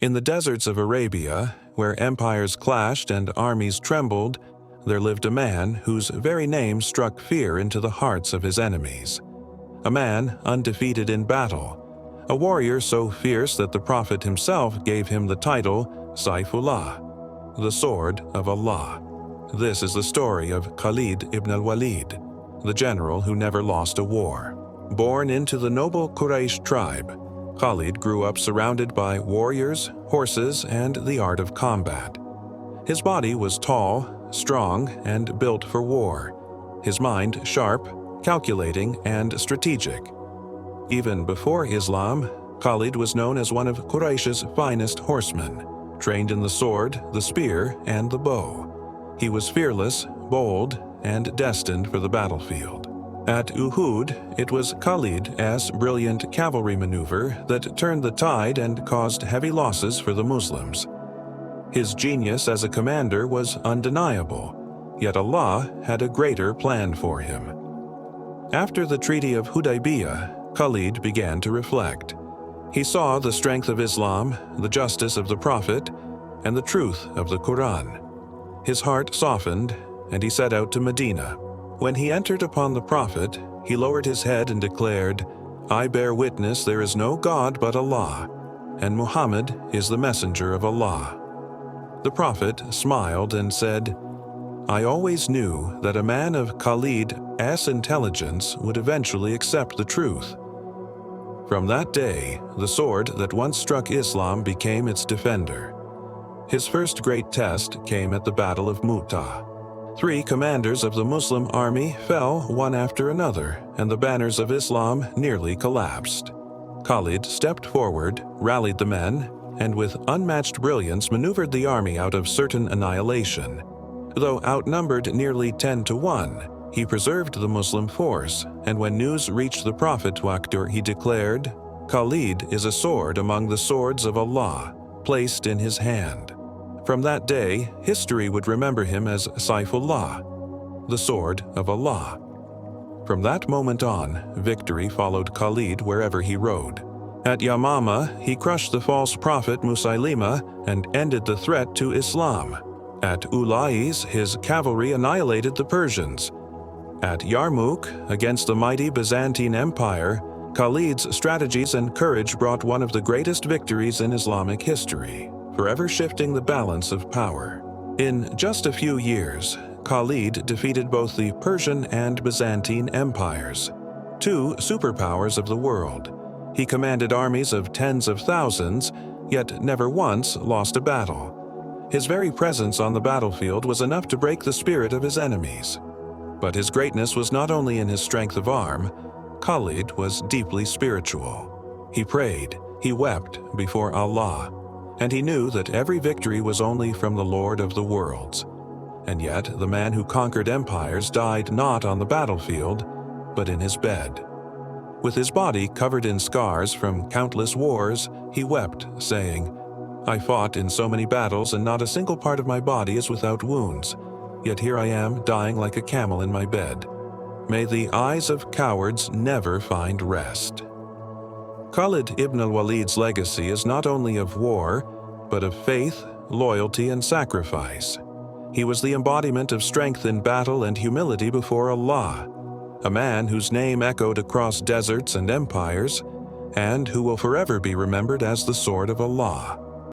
In the deserts of Arabia, where empires clashed and armies trembled, there lived a man whose very name struck fear into the hearts of his enemies. A man undefeated in battle, a warrior so fierce that the Prophet himself gave him the title Sayfullah, the sword of Allah. This is the story of Khalid ibn al-Waleed, the general who never lost a war. Born into the noble Quraysh tribe, Khalid grew up surrounded by warriors, horses, and the art of combat. His body was tall, strong, and built for war. His mind sharp, calculating, and strategic. Even before Islam, Khalid was known as one of Quraysh's finest horsemen, trained in the sword, the spear, and the bow. He was fearless, bold, and destined for the battlefield. At Uhud, it was Khalid's brilliant cavalry maneuver that turned the tide and caused heavy losses for the Muslims. His genius as a commander was undeniable, yet Allah had a greater plan for him. After the Treaty of Hudaybiyah, Khalid began to reflect. He saw the strength of Islam, the justice of the Prophet, and the truth of the Quran. His heart softened, and he set out to Medina. When he entered upon the Prophet, he lowered his head and declared, "I bear witness there is no God but Allah, and Muhammad is the messenger of Allah." The Prophet smiled and said, "I always knew that a man of Khalid's intelligence would eventually accept the truth." From that day, the sword that once struck Islam became its defender. His first great test came at the Battle of Mu'tah. 3 commanders of the Muslim army fell one after another, and the banners of Islam nearly collapsed. Khalid stepped forward, rallied the men, and with unmatched brilliance maneuvered the army out of certain annihilation. Though outnumbered nearly 10 to 1, he preserved the Muslim force, and when news reached the Prophet he declared, "Khalid is a sword among the swords of Allah, placed in his hand." From that day, history would remember him as Sayfullah, the sword of Allah. From that moment on, victory followed Khalid wherever he rode. At Yamamah, he crushed the false prophet Musaylimah and ended the threat to Islam. At Ulais, his cavalry annihilated the Persians. At Yarmouk, against the mighty Byzantine Empire, Khalid's strategies and courage brought one of the greatest victories in Islamic history, forever shifting the balance of power. In just a few years, Khalid defeated both the Persian and Byzantine empires, 2 superpowers of the world. He commanded armies of tens of thousands, yet never once lost a battle. His very presence on the battlefield was enough to break the spirit of his enemies. But his greatness was not only in his strength of arm. Khalid was deeply spiritual. He prayed, he wept before Allah, and he knew that every victory was only from the Lord of the worlds. And yet, the man who conquered empires died not on the battlefield, but in his bed. With his body covered in scars from countless wars, he wept, saying, "I fought in so many battles, and not a single part of my body is without wounds. Yet here I am, dying like a camel in my bed. May the eyes of cowards never find rest." Khalid ibn al-Waleed's legacy is not only of war, but of faith, loyalty, and sacrifice. He was the embodiment of strength in battle and humility before Allah, a man whose name echoed across deserts and empires, and who will forever be remembered as the sword of Allah.